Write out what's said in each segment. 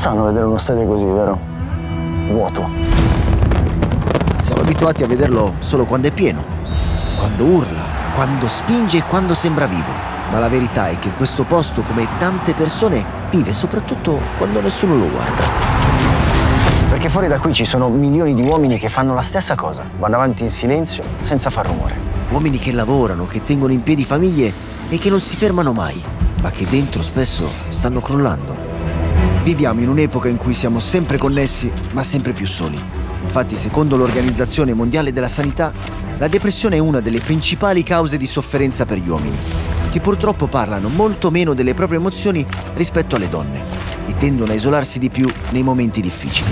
strano vedere uno stadio così, vero? Vuoto. Siamo abituati a vederlo solo quando è pieno, quando urla, quando spinge e quando sembra vivo. Ma la verità è che questo posto, come tante persone, vive soprattutto quando nessuno lo guarda. Perché fuori da qui ci sono milioni di uomini che fanno la stessa cosa. Vanno avanti in silenzio, senza far rumore. Uomini che lavorano, che tengono in piedi famiglie e che non si fermano mai, ma che dentro spesso stanno crollando. Viviamo in un'epoca in cui siamo sempre connessi, ma sempre più soli. Infatti, secondo l'Organizzazione Mondiale della Sanità, la depressione è una delle principali cause di sofferenza per gli uomini, che purtroppo parlano molto meno delle proprie emozioni rispetto alle donne e tendono a isolarsi di più nei momenti difficili.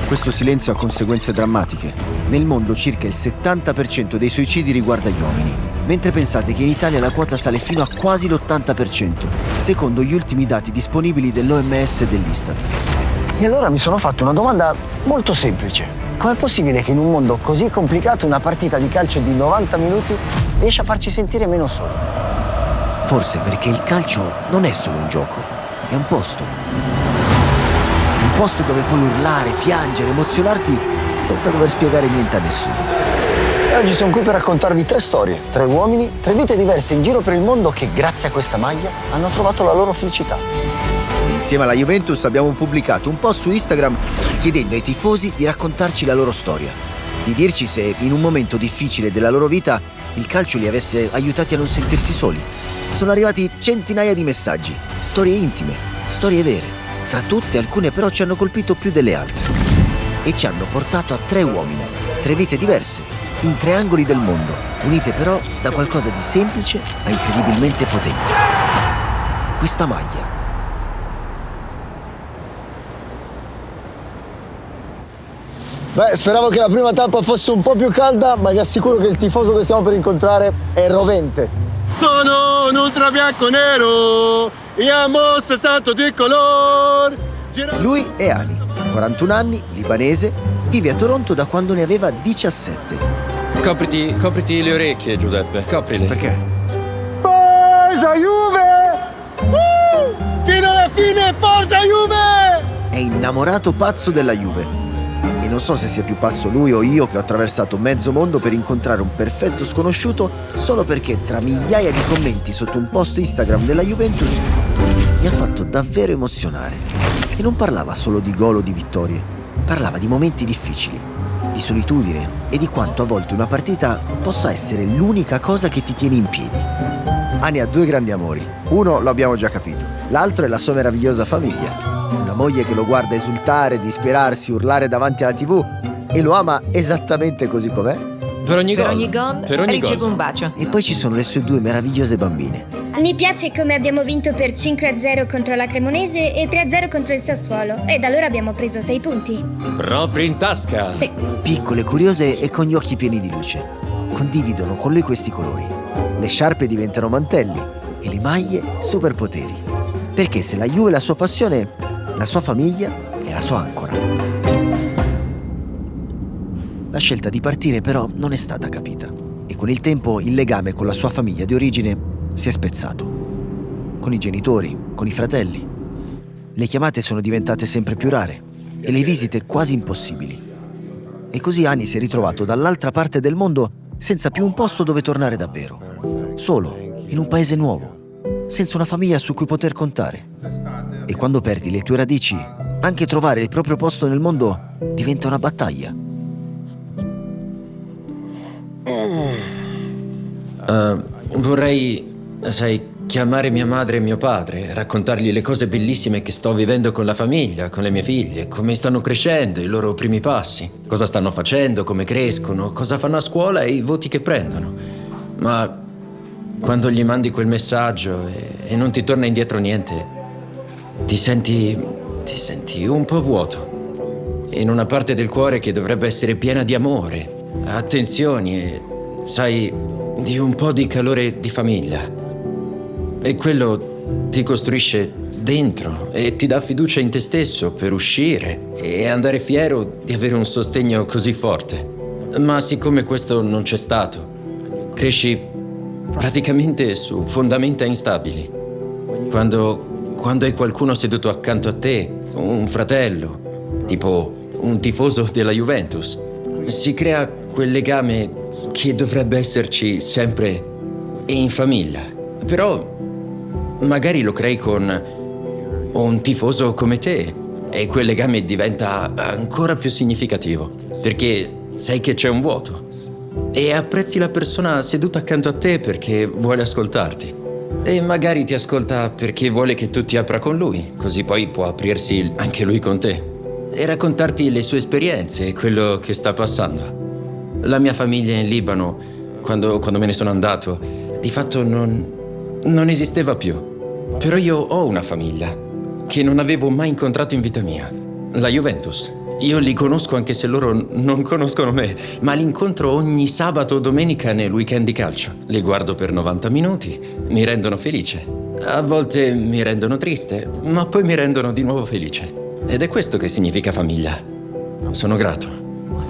Questo silenzio ha conseguenze drammatiche. Nel mondo circa il 70% dei suicidi riguarda gli uomini, mentre pensate che in Italia la quota sale fino a quasi l'80%, secondo gli ultimi dati disponibili dell'OMS e dell'Istat. E allora mi sono fatto una domanda molto semplice. Com'è possibile che in un mondo così complicato una partita di calcio di 90 minuti riesce a farci sentire meno soli? Forse perché il calcio non è solo un gioco, è un posto. Un posto dove puoi urlare, piangere, emozionarti senza dover spiegare niente a nessuno. E oggi sono qui per raccontarvi 3 storie, 3 uomini, 3 vite diverse in giro per il mondo che grazie a questa maglia hanno trovato la loro felicità. Insieme alla Juventus abbiamo pubblicato un post su Instagram chiedendo ai tifosi di raccontarci la loro storia, di dirci se in un momento difficile della loro vita il calcio li avesse aiutati a non sentirsi soli. Sono arrivati centinaia di messaggi, storie intime, storie vere. Tra tutte, alcune però ci hanno colpito più delle altre e ci hanno portato a 3 uomini, 3 vite diverse, in 3 angoli del mondo, unite però da qualcosa di semplice ma incredibilmente potente. Questa maglia. Beh, speravo che la prima tappa fosse un po' più calda, ma vi assicuro che il tifoso che stiamo per incontrare è rovente. Sono un ultra bianco nero e amo soltanto di color. Lui è Ali, 41 anni, libanese, vive a Toronto da quando ne aveva 17. Copriti le orecchie, Giuseppe, coprile. Perché? Forza Juve! Fino alla fine, forza Juve! È innamorato pazzo della Juve. E non so se sia più pazzo lui o io che ho attraversato mezzo mondo per incontrare un perfetto sconosciuto solo perché tra migliaia di commenti sotto un post Instagram della Juventus mi ha fatto davvero emozionare. E non parlava solo di gol o di vittorie, parlava di momenti difficili, di solitudine e di quanto a volte una partita possa essere l'unica cosa che ti tiene in piedi. Ani ha 2 grandi amori. Uno lo abbiamo già capito, l'altro è la sua meravigliosa famiglia. Una moglie che lo guarda esultare, disperarsi, urlare davanti alla TV e lo ama esattamente così com'è. Per ogni gol ricevo un bacio. E poi ci sono le sue 2 meravigliose bambine. Mi piace come abbiamo vinto per 5-0 contro la Cremonese e 3-0 contro il Sassuolo. E da allora abbiamo preso 6 punti. Proprio in tasca. Sì. Piccole, curiose e con gli occhi pieni di luce. Condividono con lui questi colori. Le sciarpe diventano mantelli e le maglie superpoteri. Perché se la Juve è la sua passione, la sua famiglia è la sua ancora. La scelta di partire però non è stata capita e con il tempo il legame con la sua famiglia di origine si è spezzato. Con i genitori, con i fratelli. Le chiamate sono diventate sempre più rare e le visite quasi impossibili. E così Ani si è ritrovato dall'altra parte del mondo senza più un posto dove tornare davvero. Solo, in un paese nuovo, senza una famiglia su cui poter contare. E quando perdi le tue radici, anche trovare il proprio posto nel mondo diventa una battaglia. Vorrei, chiamare mia madre e mio padre, raccontargli le cose bellissime che sto vivendo con la famiglia, con le mie figlie, come stanno crescendo, i loro primi passi, cosa stanno facendo, come crescono, cosa fanno a scuola e i voti che prendono. Ma quando gli mandi quel messaggio e non ti torna indietro niente, ti senti un po' vuoto, in una parte del cuore che dovrebbe essere piena di amore, attenzioni e, di un po' di calore di famiglia. E quello ti costruisce dentro e ti dà fiducia in te stesso per uscire e andare fiero di avere un sostegno così forte. Ma siccome questo non c'è stato, cresci praticamente su fondamenta instabili. Quando hai qualcuno seduto accanto a te un fratello, tipo un tifoso della Juventus. Si crea quel legame che dovrebbe esserci sempre in famiglia. Però magari lo crei con un tifoso come te e quel legame diventa ancora più significativo, perché sai che c'è un vuoto e apprezzi la persona seduta accanto a te perché vuole ascoltarti. E magari ti ascolta perché vuole che tu ti apra con lui, così poi può aprirsi anche lui con te e raccontarti le sue esperienze e quello che sta passando. La mia famiglia in Libano, quando me ne sono andato, di fatto non esisteva più. Però io ho una famiglia che non avevo mai incontrato in vita mia, la Juventus. Io li conosco anche se loro non conoscono me, ma li incontro ogni sabato o domenica nel weekend di calcio. Li guardo per 90 minuti, mi rendono felice. A volte mi rendono triste, ma poi mi rendono di nuovo felice. Ed è questo che significa famiglia. Sono grato.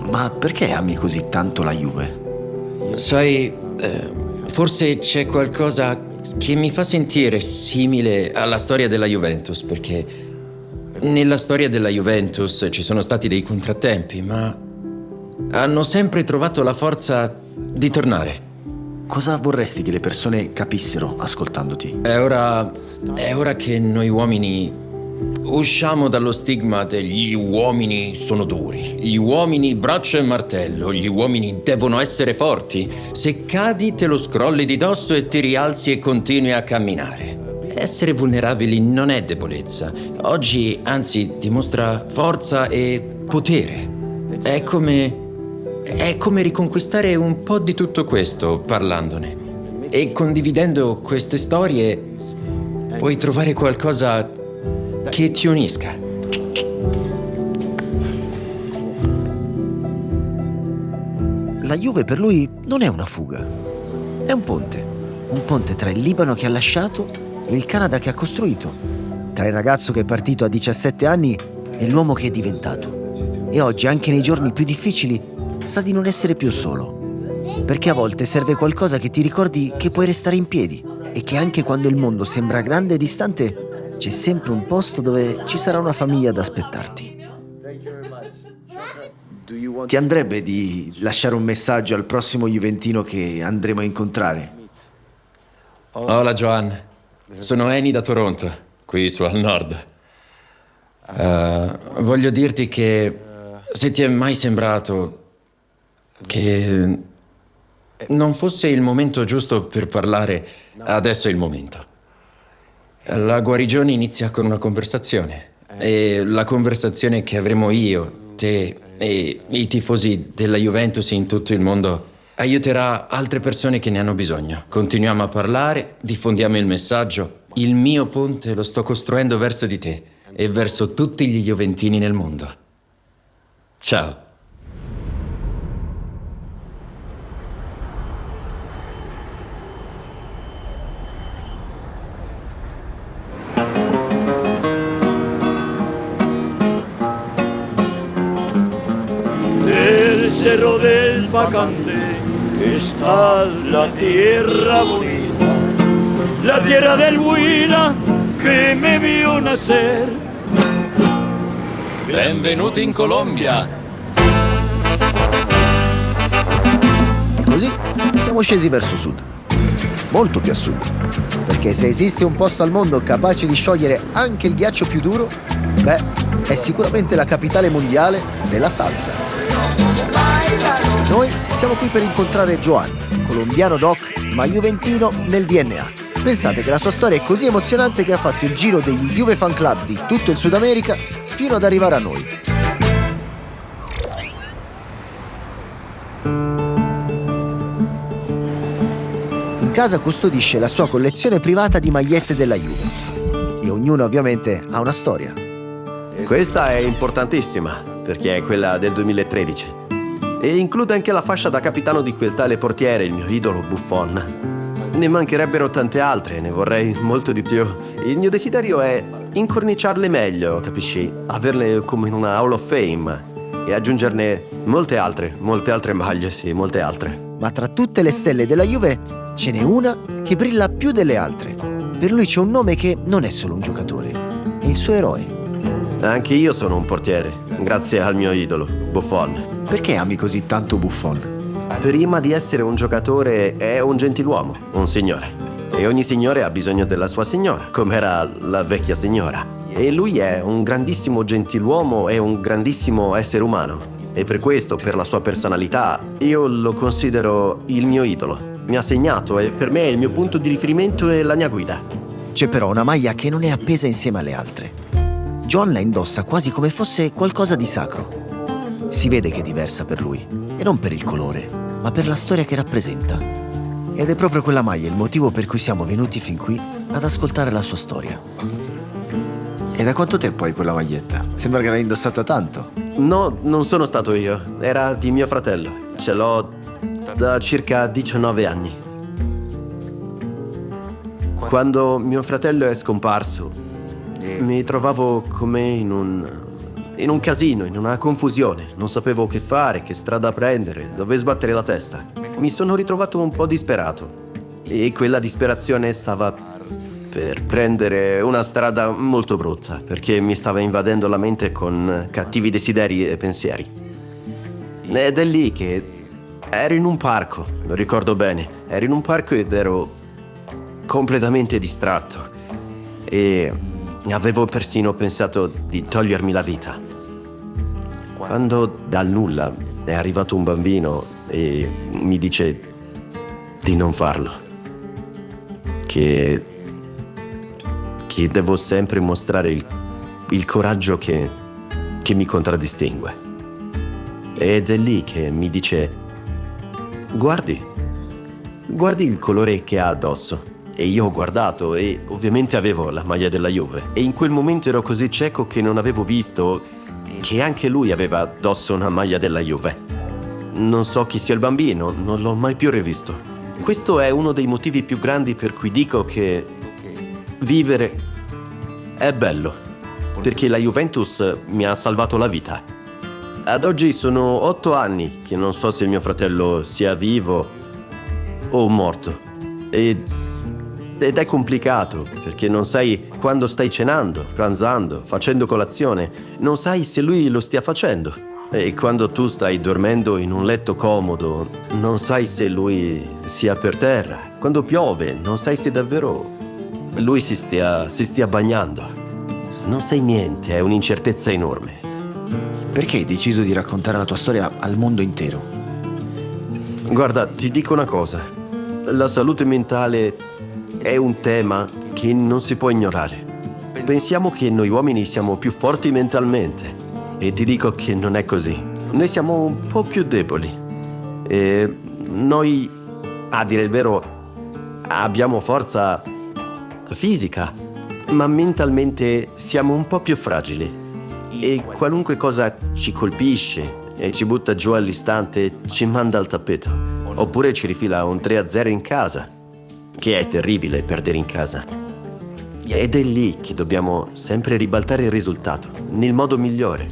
Ma perché ami così tanto la Juve? Sai, forse c'è qualcosa che mi fa sentire simile alla storia della Juventus, perché nella storia della Juventus ci sono stati dei contrattempi, ma hanno sempre trovato la forza di tornare. Cosa vorresti che le persone capissero ascoltandoti? È ora che noi uomini usciamo dallo stigma degli uomini sono duri, gli uomini braccio e martello, gli uomini devono essere forti. Se cadi te lo scrolli di dosso e ti rialzi e continui a camminare. Essere vulnerabili non è debolezza. Oggi, anzi, dimostra forza e potere. È come riconquistare un po' di tutto questo parlandone. E condividendo queste storie puoi trovare qualcosa che ti unisca. La Juve per lui non è una fuga. È un ponte tra il Libano che ha lasciato e il Canada che ha costruito, tra il ragazzo che è partito a 17 anni e l'uomo che è diventato. E oggi, anche nei giorni più difficili, sa di non essere più solo. Perché a volte serve qualcosa che ti ricordi che puoi restare in piedi e che anche quando il mondo sembra grande e distante, c'è sempre un posto dove ci sarà una famiglia ad aspettarti. Ti andrebbe di lasciare un messaggio al prossimo juventino che andremo a incontrare? Hola Joan, sono Eni da Toronto, qui su al nord. Voglio dirti che se ti è mai sembrato che non fosse il momento giusto per parlare, adesso è il momento. La guarigione inizia con una conversazione e la conversazione che avremo io, te e i tifosi della Juventus in tutto il mondo aiuterà altre persone che ne hanno bisogno. Continuiamo a parlare, diffondiamo il messaggio. Il mio ponte lo sto costruendo verso di te e verso tutti gli juventini nel mondo. Ciao. Nel cerro del Bacante está la tierra bonita, la tierra del Huila che me vio nacer. Benvenuti in Colombia. E così siamo scesi verso sud, molto più a sud, perché se esiste un posto al mondo capace di sciogliere anche il ghiaccio più duro, beh, è sicuramente la capitale mondiale della salsa. Noi siamo qui per incontrare Joan, colombiano doc, ma juventino nel DNA. Pensate che la sua storia è così emozionante che ha fatto il giro degli Juve Fan Club di tutto il Sud America fino ad arrivare a noi. In casa custodisce la sua collezione privata di magliette della Juve. E ognuna ovviamente ha una storia. Questa è importantissima, perché è quella del 2013. E include anche la fascia da capitano di quel tale portiere, il mio idolo Buffon. Ne mancherebbero tante altre, ne vorrei molto di più. Il mio desiderio è incorniciarle meglio, capisci? Averle come in una Hall of Fame e aggiungerne molte altre maglie, sì, molte altre. Ma tra tutte le stelle della Juve ce n'è una che brilla più delle altre. Per lui c'è un nome che non è solo un giocatore, è il suo eroe. Anche io sono un portiere, grazie al mio idolo, Buffon. Perché ami così tanto Buffon? Prima di essere un giocatore è un gentiluomo, un signore. E ogni signore ha bisogno della sua signora, come era la vecchia signora. E lui è un grandissimo gentiluomo e un grandissimo essere umano. E per questo, per la sua personalità, io lo considero il mio idolo. Mi ha segnato e per me è il mio punto di riferimento e la mia guida. C'è però una maglia che non è appesa insieme alle altre. John la indossa quasi come fosse qualcosa di sacro. Si vede che è diversa per lui, e non per il colore, ma per la storia che rappresenta. Ed è proprio quella maglia il motivo per cui siamo venuti fin qui ad ascoltare la sua storia. E da quanto tempo hai quella maglietta? Sembra che l'hai indossata tanto. No, non sono stato io, era di mio fratello. Ce l'ho da circa 19 anni. Quando mio fratello è scomparso, mi trovavo come in un casino, in una confusione. Non sapevo che fare, che strada prendere, dove sbattere la testa. Mi sono ritrovato un po' disperato. E quella disperazione stava per prendere una strada molto brutta, perché mi stava invadendo la mente con cattivi desideri e pensieri. Ed è lì che ero in un parco, lo ricordo bene. Ero in un parco ed ero completamente distratto. E avevo persino pensato di togliermi la vita. Quando dal nulla è arrivato un bambino e mi dice di non farlo, che devo sempre mostrare il coraggio che mi contraddistingue. Ed è lì che mi dice: guardi il colore che ha addosso. E io ho guardato e ovviamente avevo la maglia della Juve. E in quel momento ero così cieco che non avevo visto che anche lui aveva addosso una maglia della Juve. Non so chi sia il bambino, non l'ho mai più rivisto. Questo è uno dei motivi più grandi per cui dico che vivere è bello, perché la Juventus mi ha salvato la vita. Ad oggi sono 8 anni che non so se mio fratello sia vivo o morto. Ed è complicato, perché non sai quando stai cenando, pranzando, facendo colazione. Non sai se lui lo stia facendo. E quando tu stai dormendo in un letto comodo, non sai se lui sia per terra. Quando piove, non sai se davvero lui si stia bagnando. Non sai niente, è un'incertezza enorme. Perché hai deciso di raccontare la tua storia al mondo intero? Guarda, ti dico una cosa. La salute mentale è un tema che non si può ignorare. Pensiamo che noi uomini siamo più forti mentalmente. E ti dico che non è così. Noi siamo un po' più deboli. E noi, a dire il vero, abbiamo forza fisica, ma mentalmente siamo un po' più fragili. E qualunque cosa ci colpisce e ci butta giù all'istante ci manda al tappeto. Oppure ci rifila un 3-0 in casa, che è terribile perdere in casa. Ed è lì che dobbiamo sempre ribaltare il risultato, nel modo migliore,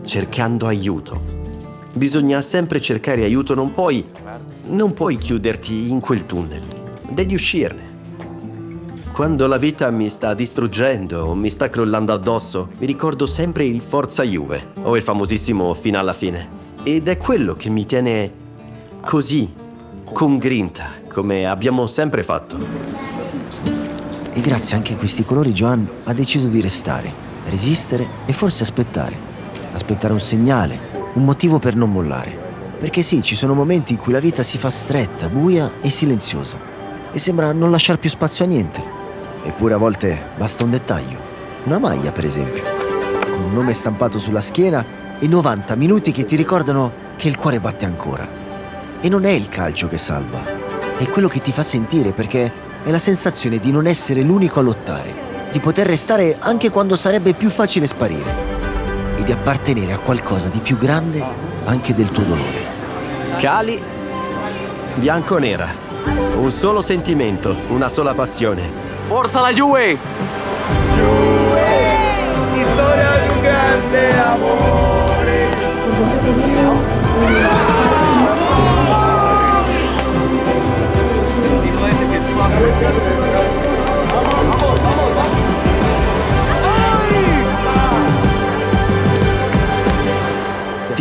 cercando aiuto. Bisogna sempre cercare aiuto, non puoi chiuderti in quel tunnel, devi uscirne. Quando la vita mi sta distruggendo o mi sta crollando addosso, mi ricordo sempre il Forza Juve o il famosissimo fino alla fine. Ed è quello che mi tiene così, con grinta, come abbiamo sempre fatto. E grazie anche a questi colori Joan ha deciso di restare, resistere e forse aspettare. Aspettare un segnale, un motivo per non mollare. Perché sì, ci sono momenti in cui la vita si fa stretta, buia e silenziosa. E sembra non lasciare più spazio a niente. Eppure a volte basta un dettaglio. Una maglia, per esempio, con un nome stampato sulla schiena e 90 minuti che ti ricordano che il cuore batte ancora. E non è il calcio che salva, è quello che ti fa sentire, perché è la sensazione di non essere l'unico a lottare, di poter restare anche quando sarebbe più facile sparire e di appartenere a qualcosa di più grande anche del tuo dolore. Cali, bianco-nera, un solo sentimento, una sola passione. Forza la Juve! Juve! Storia di un grande amore!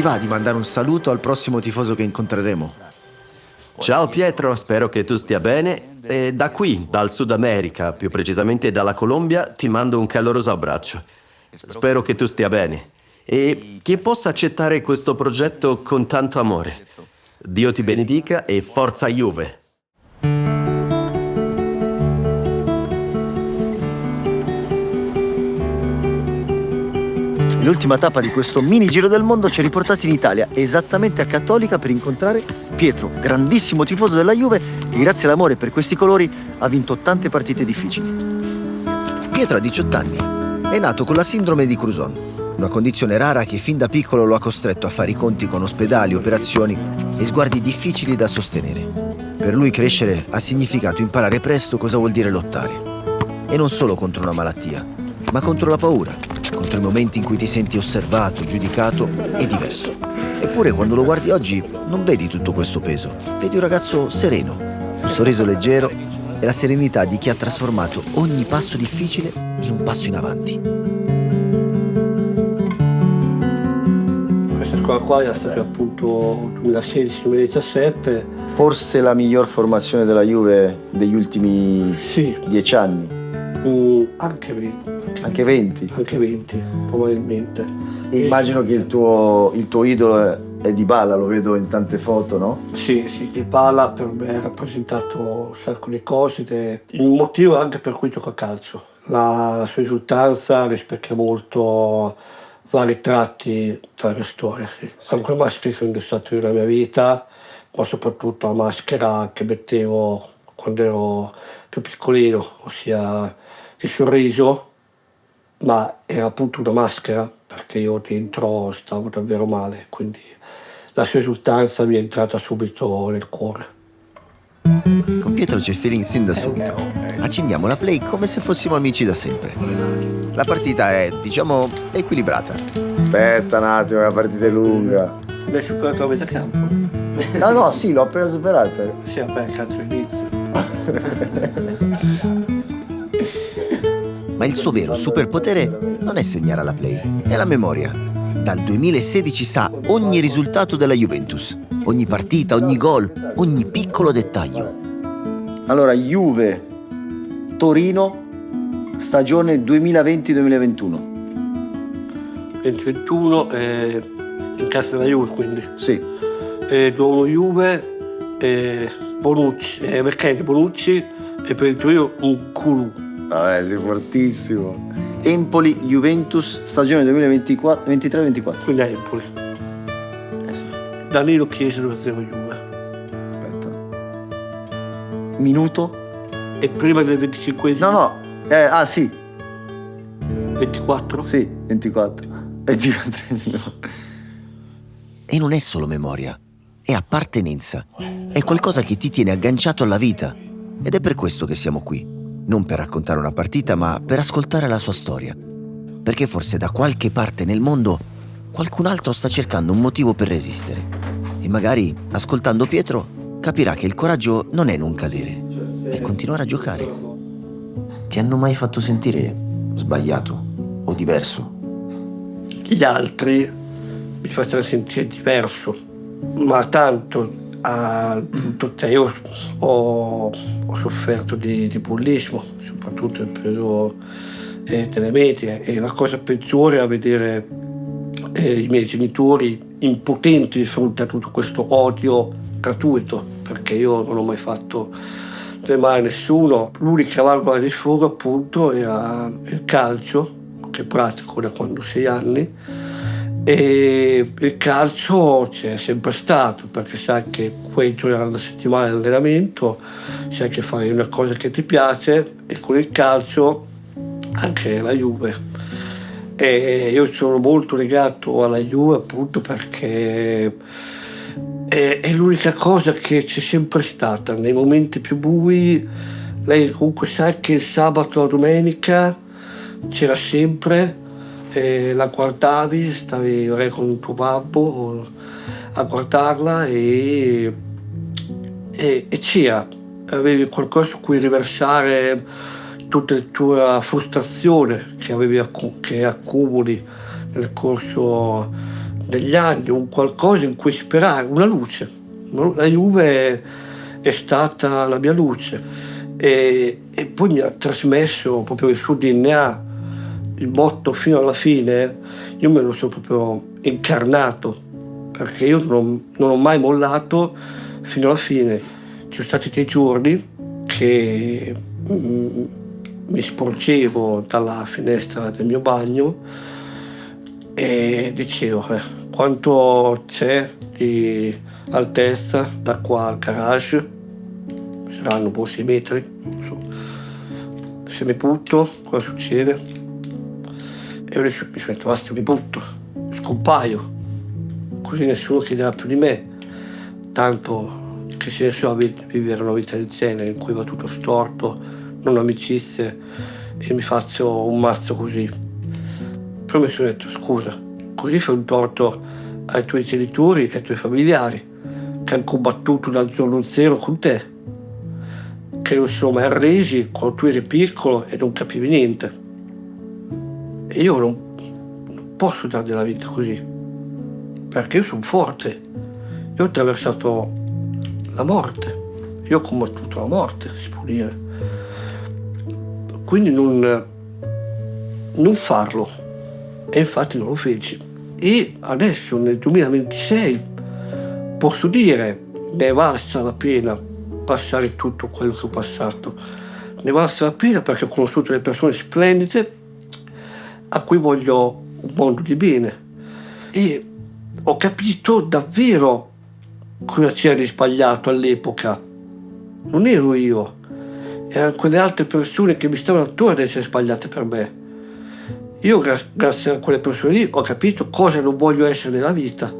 ti va di mandare un saluto al prossimo tifoso che incontreremo? Ciao Pietro, spero che tu stia bene. E da qui, dal Sud America, più precisamente dalla Colombia, ti mando un caloroso abbraccio. Spero che tu stia bene e che possa accettare questo progetto con tanto amore. Dio ti benedica e forza Juve! L'ultima tappa di questo mini giro del mondo ci ha riportati in Italia, esattamente a Cattolica, per incontrare Pietro, grandissimo tifoso della Juve che grazie all'amore per questi colori ha vinto tante partite difficili. Pietro ha 18 anni. È nato con la sindrome di Crouzon, una condizione rara che fin da piccolo lo ha costretto a fare i conti con ospedali, operazioni e sguardi difficili da sostenere. Per lui crescere ha significato imparare presto cosa vuol dire lottare. E non solo contro una malattia, ma contro la paura, contro i momenti in cui ti senti osservato, giudicato e diverso. Eppure quando lo guardi oggi non vedi tutto questo peso. Vedi un ragazzo sereno, un sorriso leggero e la serenità di chi ha trasformato ogni passo difficile in un passo in avanti. Questa squadra qua è stata appunto 2016-2017. Forse la miglior formazione della Juve degli ultimi 10 anni. Anche 20. Anche 20? Anche 20, probabilmente. Immagino che il tuo idolo è Dybala, lo vedo in tante foto, no? Sì, Dybala per me ha rappresentato un sacco di cose ed è il motivo anche per cui gioco a calcio. La sua esultanza rispecchia molto vari tratti della mia storia. Sì. Anche le maschere che ho indossato nella mia vita, ma soprattutto la maschera che mettevo quando ero più piccolino, ossia il sorriso, ma era appunto una maschera perché io dentro stavo davvero male, quindi la sua esultanza mi è entrata subito nel cuore. Con Pietro c'è feeling sin da subito. Accendiamo la play come se fossimo amici da sempre. La partita è, diciamo, equilibrata. Aspetta un attimo, la partita è lunga. L'hai superato la metà campo? No, sì, l'ho appena superata. Sì, vabbè, cazzo inizio. Ma il suo vero superpotere non è segnare alla play, è la memoria. Dal 2016 sa ogni risultato della Juventus, ogni partita, ogni gol, ogni piccolo dettaglio. Allora, Juve, Torino, stagione 2020-2021. 2021 in casa della Juve, quindi. Sì. 2-1 Juve, Bonucci, McKennie, Bonucci e per il Torino un culo. Vabbè, sei fortissimo. Empoli, Juventus, stagione 2023-24. Quindi a Empoli. Sì. Danilo Chiesa 2-0 Juve. Aspetta. Minuto? E prima del 25esimo? No. Sì. 24? Sì, 24. 24. E non è solo memoria, è appartenenza. È qualcosa che ti tiene agganciato alla vita. Ed è per questo che siamo qui. Non per raccontare una partita, ma per ascoltare la sua storia. Perché forse da qualche parte nel mondo qualcun altro sta cercando un motivo per resistere. E magari, ascoltando Pietro, capirà che il coraggio non è non cadere, è continuare a giocare. Ti hanno mai fatto sentire sbagliato o diverso? Gli altri mi facevano sentire diverso, ma tanto al punto che io ho sofferto di bullismo, soprattutto nel periodo delle medie, e la cosa peggiore è vedere i miei genitori impotenti di fronte a tutto questo odio gratuito, perché io non ho mai fatto del male a nessuno. L'unica valvola di sfogo appunto era il calcio, che pratico da quando ho 6 anni, e il calcio c'è sempre stato, perché sai che quei giorni alla settimana di allenamento sai che fai una cosa che ti piace, e con il calcio anche la Juve. E io sono molto legato alla Juve appunto perché è l'unica cosa che c'è sempre stata nei momenti più bui. Lei comunque sa che il sabato o la domenica c'era sempre, la guardavi, stavi con il tuo babbo a guardarla e c'era, avevi qualcosa su cui riversare tutta la tua frustrazione che accumuli nel corso negli anni, un qualcosa in cui sperare, una luce. La Juve è stata la mia luce e poi mi ha trasmesso proprio il suo DNA, il motto fino alla fine. Io me lo sono proprio incarnato, perché io non ho mai mollato fino alla fine. Ci sono stati dei giorni che mi sporgevo dalla finestra del mio bagno e dicevo quanto c'è di altezza da qua al garage, saranno un po' 6 metri, non so. Se mi butto cosa succede? E io mi sono detto basta, mi butto, scompaio, così nessuno chiederà più di me, tanto che senso ha vivere una vita del genere in cui va tutto storto, non amicizie, e mi faccio un mazzo così. Però mi sono detto scusa, così fai un torto ai tuoi genitori e ai tuoi familiari che hanno combattuto dal giorno zero con te, che non si sono mai arresi quando tu eri piccolo e non capivi niente. E io non posso dare della vita così, perché io sono forte. Io ho attraversato la morte, io ho combattuto la morte, si può dire. Quindi non farlo, e infatti non lo feci. E adesso nel 2026 posso dire ne è valsa la pena passare tutto quello che ho passato, ne è valsa la pena perché ho conosciuto delle persone splendide a cui voglio un mondo di bene e ho capito davvero cosa c'era di sbagliato all'epoca. Non ero io, erano quelle altre persone che mi stavano attorno ad essere sbagliate per me. Io grazie a quelle persone lì ho capito cosa non voglio essere nella vita.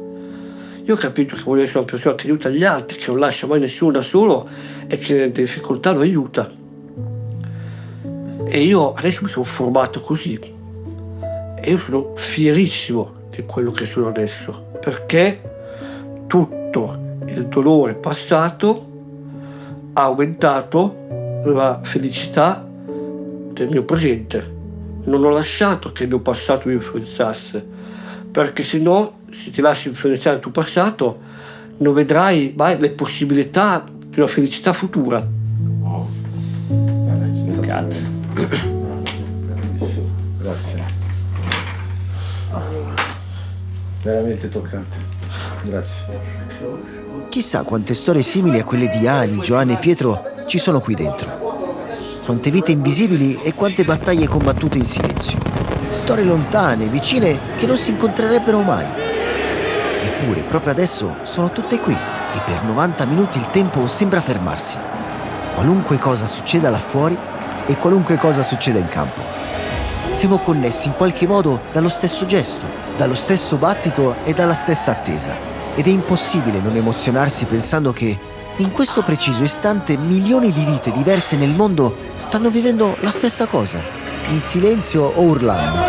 Io ho capito che voglio essere una persona che aiuta gli altri, che non lascia mai nessuno da solo e che nelle difficoltà lo aiuta. E io adesso mi sono formato così e io sono fierissimo di quello che sono adesso, perché tutto il dolore passato ha aumentato la felicità del mio presente. Non ho lasciato che il mio passato mi influenzasse, perché se no, se ti lasci influenzare il tuo passato, non vedrai mai le possibilità di una felicità futura. Cazzo. Grazie. Veramente toccante. Grazie. Chissà quante storie simili a quelle di Ali, Giovanni e Pietro ci sono qui dentro. Quante vite invisibili e quante battaglie combattute in silenzio. Storie lontane, vicine, che non si incontrerebbero mai. Eppure, proprio adesso, sono tutte qui e per 90 minuti il tempo sembra fermarsi. Qualunque cosa succeda là fuori e qualunque cosa succeda in campo. Siamo connessi in qualche modo dallo stesso gesto, dallo stesso battito e dalla stessa attesa. Ed è impossibile non emozionarsi pensando che in questo preciso istante milioni di vite diverse nel mondo stanno vivendo la stessa cosa, in silenzio o urlando,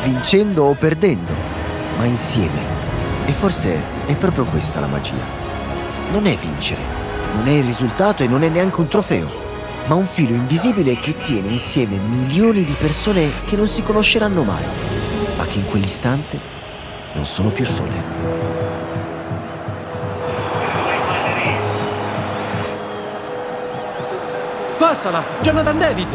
vincendo o perdendo, ma insieme. E forse è proprio questa la magia. Non è vincere, non è il risultato e non è neanche un trofeo, ma un filo invisibile che tiene insieme milioni di persone che non si conosceranno mai, ma che in quell'istante non sono più sole. Passala, Jonathan David!